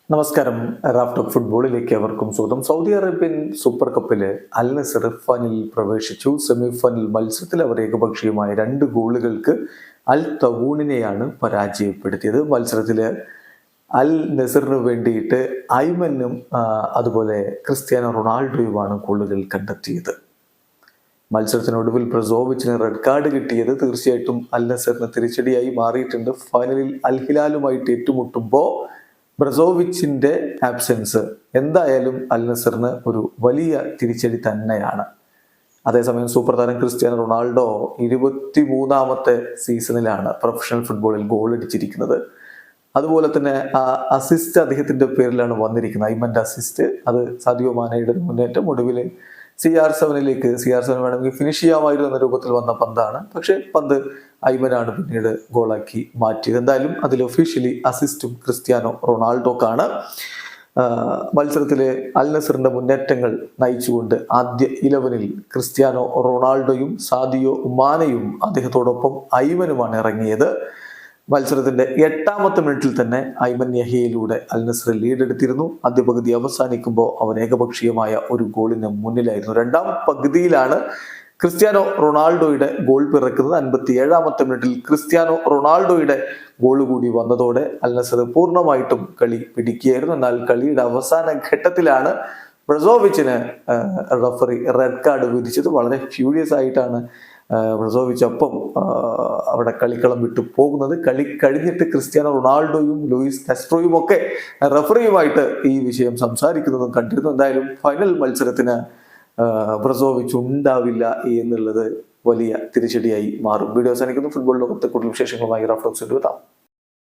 നമസ്കാരം. റാഫ്റ്റോക്ക് ഫുട്ബോളിലേക്ക് അവർക്കും സ്വാഗതം. സൗദി അറേബ്യൻ സൂപ്പർ കപ്പില് അൽ നസർ ഫൈനലിൽ പ്രവേശിച്ചു. സെമി ഫൈനൽ മത്സരത്തിൽ അവർ ഏകപക്ഷീയമായ 2 ഗോളുകൾക്ക് അൽ തവൂണിനെയാണ് പരാജയപ്പെടുത്തിയത്. മത്സരത്തില് അൽ നസറിന് വേണ്ടിയിട്ട് ഐമനും അതുപോലെ ക്രിസ്ത്യാനോ റൊണാൾഡോയുമാണ് ഗോളുകൾ കണ്ടെത്തിയത്. മത്സരത്തിനൊടുവിൽ ബ്രസോവിച്ചിന് റെഡ് കാർഡ് കിട്ടിയത് തീർച്ചയായിട്ടും അൽ നസറിന് തിരിച്ചടിയായി മാറിയിട്ടുണ്ട്. ഫൈനലിൽ അൽ ഹിലാലുമായിട്ട് ഏറ്റുമുട്ടുമ്പോൾ ബ്രസോവിച്ചിന്റെ ആബ്സെൻസ് എന്തായാലും അൽ നസറിന് ഒരു വലിയ തിരിച്ചടി തന്നെയാണ്. അതേസമയം സൂപ്പർ താരം ക്രിസ്ത്യാനോ റൊണാൾഡോ 23ാമത്തെ സീസണിലാണ് പ്രൊഫഷണൽ ഫുട്ബോളിൽ ഗോൾ അടിച്ചിരിക്കുന്നത്. അതുപോലെ തന്നെ അസിസ്റ്റ് അദ്ദേഹത്തിന്റെ പേരിലാണ് വന്നിരിക്കുന്നത്. ഐമന്റെ അസിസ്റ്റ്, അത് സാദിയോ മാനയുടെ മുന്നേറ്റം. ഒടുവിൽ CR7 വേണമെങ്കിൽ ഫിനിഷ് ചെയ്യാമായിരുന്നു എന്ന രൂപത്തിൽ വന്ന പന്താണ്. പക്ഷെ പന്ത് ഐമനാണ് പിന്നീട് ഗോളാക്കി മാറ്റിയത്. എന്തായാലും അതിൽ ഒഫീഷ്യലി അസിസ്റ്റും ക്രിസ്ത്യാനോ റൊണാൾഡോക്കാണ്. മത്സരത്തിലെ അൽ നസറിന്റെ മുന്നേറ്റങ്ങൾ നയിച്ചുകൊണ്ട് ആദ്യ 11-ൽ ക്രിസ്ത്യാനോ റൊണാൾഡോയും സാദിയോ മാനയും അദ്ദേഹത്തോടൊപ്പം ഐമനുമാണ് ഇറങ്ങിയത്. മത്സരത്തിന്റെ 8ാമത്തെ മിനിറ്റിൽ തന്നെ ഐമൻ യഹിയയിലൂടെ അൽ നസർ ലീഡ് എടുത്തിരുന്നു. ആദ്യ പകുതി അവസാനിക്കുമ്പോൾ അവൻ ഏകപക്ഷീയമായ ഒരു ഗോളിന് മുന്നിലായിരുന്നു. 2ാം പകുതിയിലാണ് ക്രിസ്ത്യാനോ റൊണാൾഡോയുടെ ഗോൾ പിറക്കുന്നത്. 57ാമത്തെ മിനിറ്റിൽ ക്രിസ്ത്യാനോ റൊണാൾഡോയുടെ ഗോൾ കൂടി വന്നതോടെ അൽ നസർ പൂർണ്ണമായിട്ടും കളി പിടിക്കുകയായിരുന്നു. എന്നാൽ കളിയുടെ അവസാന ഘട്ടത്തിലാണ് ബ്രസോവിച്ചിന് റഫറി റെഡ് കാർഡ് വിധിച്ചത്. വളരെ ഫ്യൂരിയസ് ആയിട്ടാണ് ബ്രസോവിച്ച് ഒപ്പം അവിടെ കളിക്കളം വിട്ടു പോകുന്നത്. കളി കഴിഞ്ഞിട്ട് ക്രിസ്ത്യാനോ റൊണാൾഡോയും ലൂയിസ് കാസ്ട്രോയും ഒക്കെ റഫറിയുമായിട്ട് ഈ വിഷയം സംസാരിക്കുന്നതും കണ്ടിരുന്നു. എന്തായാലും ഫൈനൽ മത്സരത്തിന് ബ്രസോവിച്ച് ഉണ്ടാവില്ല എന്നുള്ളത് വലിയ തിരിച്ചടിയായി മാറും. വീഡിയോ അവസാനിക്കുന്നു. ഫുട്ബോൾ ലോകത്തെ കൂടുതൽ വിശേഷങ്ങളുമായി റാഫ്റ്റോക്സ് എത്താം.